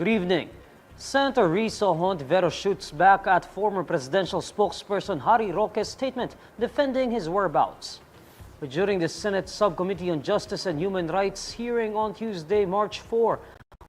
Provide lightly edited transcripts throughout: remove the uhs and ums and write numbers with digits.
Good evening. Senator Hontiveros shoots back at former presidential spokesperson Roque's statement defending his whereabouts. But during the Senate Subcommittee on Justice and Human Rights hearing on Tuesday, March 4,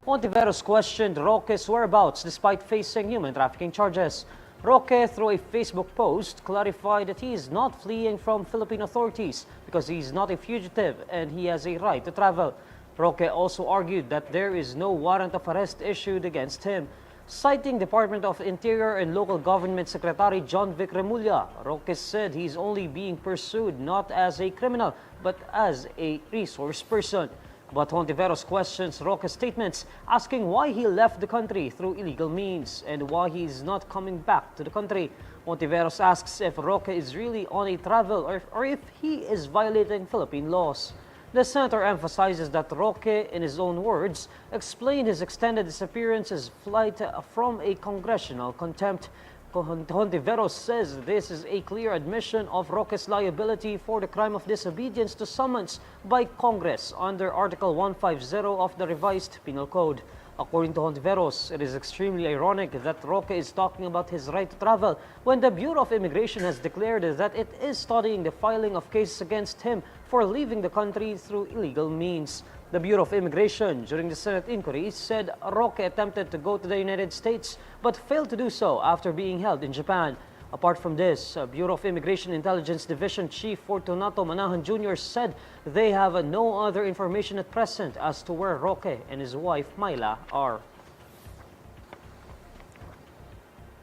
Hontiveros questioned Roque's whereabouts despite facing human trafficking charges. Roque, through a Facebook post, clarified that he is not fleeing from Philippine authorities because he is not a fugitive and he has a right to travel. Roque also argued that there is no warrant of arrest issued against him. Citing Department of Interior and Local Government Secretary John Vic Remulla, Roque said he is only being pursued not as a criminal but as a resource person. But Hontiveros questions Roque's statements, asking why he left the country through illegal means and why he is not coming back to the country. Hontiveros asks if Roque is really on a travel or if he is violating Philippine laws. The senator emphasizes that Roque, in his own words, explained his extended disappearance as flight from a congressional contempt. Hontiveros says this is a clear admission of Roque's liability for the crime of disobedience to summons by Congress under Article 150 of the revised Penal Code. According to Hontiveros, it is extremely ironic that Roque is talking about his right to travel when the Bureau of Immigration has declared that it is studying the filing of cases against him for leaving the country through illegal means. The Bureau of Immigration, during the Senate inquiry, said Roque attempted to go to the United States but failed to do so after being held in Japan. Apart from this, Bureau of Immigration Intelligence Division Chief Fortunato Manahan Jr. said they have no other information at present as to where Roque and his wife Myla are.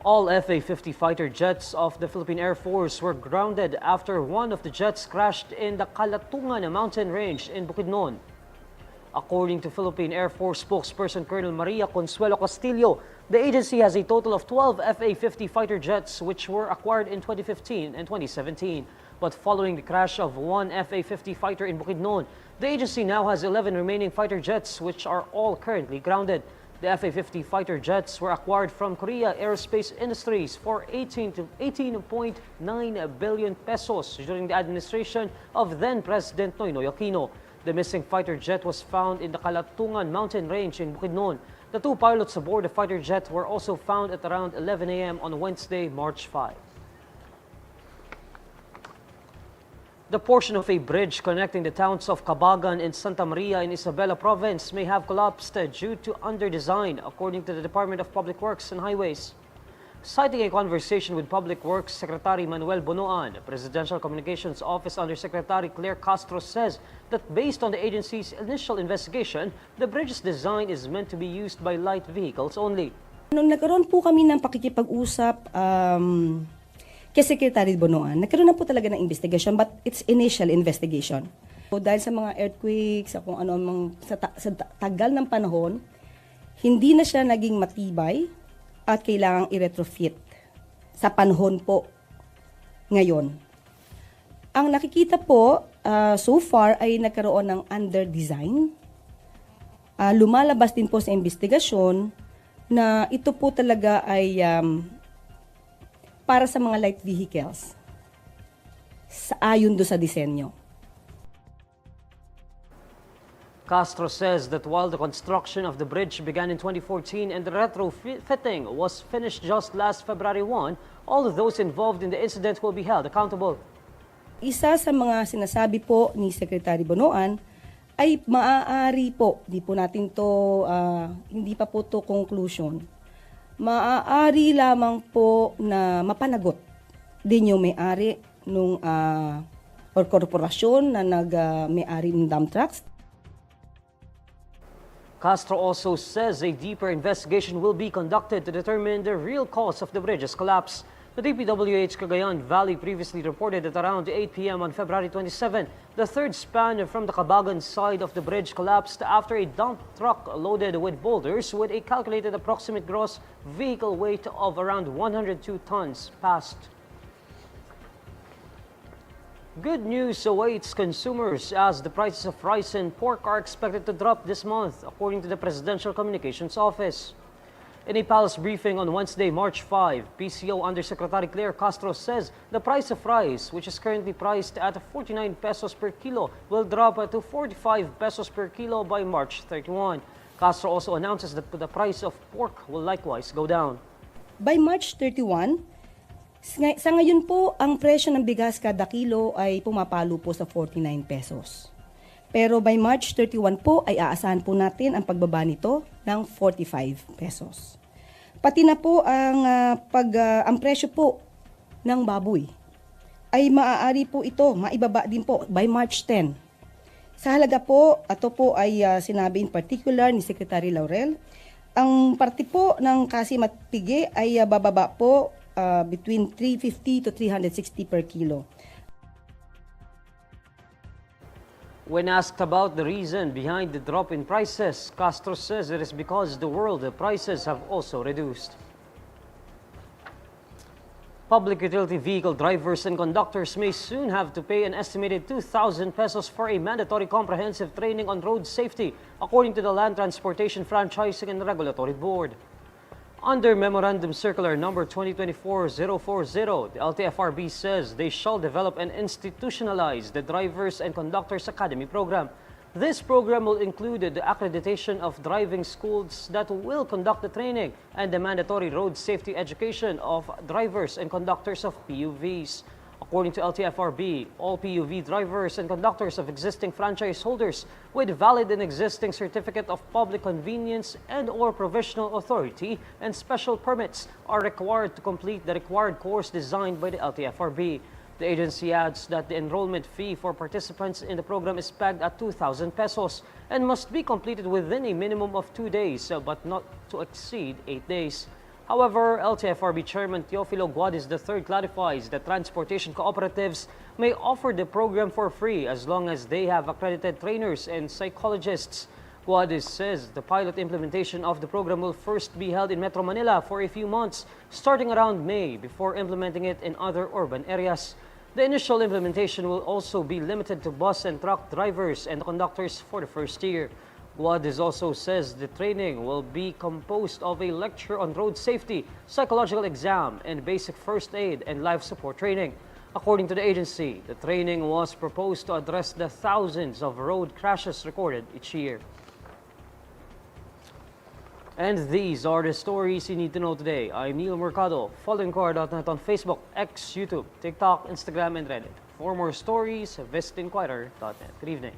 All FA-50 fighter jets of the Philippine Air Force were grounded after one of the jets crashed in the Kalatungan mountain range in Bukidnon. According to Philippine Air Force spokesperson Colonel Maria Consuelo Castillo, the agency has a total of 12 FA-50 fighter jets which were acquired in 2015 and 2017. But following the crash of one FA-50 fighter in Bukidnon, the agency now has 11 remaining fighter jets which are all currently grounded. The FA-50 fighter jets were acquired from Korea Aerospace Industries for 18.9 billion pesos during the administration of then-President Noynoy Aquino. The missing fighter jet was found in the Kalatungan mountain range in Bukidnon. The two pilots aboard the fighter jet were also found at around 11 a.m. on Wednesday, March 5. The portion of a bridge connecting the towns of Cabagan and Santa Maria in Isabela province may have collapsed due to underdesign, according to the Department of Public Works and Highways. Citing a conversation with Public Works Secretary Manuel Bonoan, Presidential Communications Office Undersecretary Claire Castro says that based on the agency's initial investigation, the bridge's design is meant to be used by light vehicles only. Nung nagkaroon po kami ng pakikipag-usap kay Secretary Bonoan, nagkaroon na po talaga ng investigation, but it's initial investigation. So, dahil sa mga earthquakes, sa kung ano sa tagal ng panahon, hindi na siya naging matibay at kailangang i-retrofit sa panahon po ngayon. Ang nakikita po so far ay nagkaroon ng underdesign. Lumalabas din po sa investigasyon na ito po talaga ay para sa mga light vehicles ayon do sa disenyo. Castro says that while the construction of the bridge began in 2014 and the retrofitting was finished just last February 1, all of those involved in the incident will be held accountable. Isa sa mga sinasabi po ni Secretary Bonoan ay maaari po, hindi pa po to conclusion, maaari lamang po na mapanagot din yung may-ari or korporasyon na may-ari ng dump trucks. Castro also says a deeper investigation will be conducted to determine the real cause of the bridge's collapse. The DPWH Cagayan Valley previously reported that around 8 p.m. on February 27, the third span from the Cabagan side of the bridge collapsed after a dump truck loaded with boulders with a calculated approximate gross vehicle weight of around 102 tons passed. Good news awaits consumers as the prices of rice and pork are expected to drop this month, according to the Presidential Communications Office. In a palace briefing on Wednesday, March 5, PCO Undersecretary Claire Castro says the price of rice, which is currently priced at 49 pesos per kilo, will drop to 45 pesos per kilo by March 31. Castro also announces that the price of pork will likewise go down. By March 31, sa ngayon po, ang presyo ng bigas kada kilo ay pumapalo po sa 49 pesos. Pero by March 31 po ay aasahan po natin ang pagbaba nito ng 45 pesos. Pati na po ang presyo po ng baboy ay maaari po ito, maibaba din po by March 10. Sa halaga po, ito po ay sinabi in particular ni Secretary Laurel, ang parte po ng kasimat pigi ay bababa po between 350 to 360 per kilo. When asked about the reason behind the drop in prices, Castro says it is because the world prices have also reduced. Public utility vehicle drivers and conductors may soon have to pay an estimated 2,000 pesos for a mandatory comprehensive training on road safety, according to the Land Transportation Franchising and Regulatory Board. Under Memorandum Circular Number 2024-040, the LTFRB says they shall develop and institutionalize the Drivers and Conductors Academy program. This program will include the accreditation of driving schools that will conduct the training and the mandatory road safety education of drivers and conductors of PUVs. According to LTFRB, all PUV drivers and conductors of existing franchise holders with valid and existing certificate of public convenience and/or provisional authority and special permits are required to complete the required course designed by the LTFRB. The agency adds that the enrollment fee for participants in the program is pegged at 2,000 pesos and must be completed within a minimum of 2 days, but not to exceed 8 days. However, LTFRB Chairman Teofilo Guadis III clarifies that transportation cooperatives may offer the program for free as long as they have accredited trainers and psychologists. Guadis says the pilot implementation of the program will first be held in Metro Manila for a few months, starting around May, before implementing it in other urban areas. The initial implementation will also be limited to bus and truck drivers and conductors for the first year. Guadis also says the training will be composed of a lecture on road safety, psychological exam, and basic first aid and life support training. According to the agency, the training was proposed to address the thousands of road crashes recorded each year. And these are the stories you need to know today. I'm Neil Mercado. Follow INQUIRER.net on Facebook, X, YouTube, TikTok, Instagram, and Reddit. For more stories, visit INQUIRER.net. Good evening.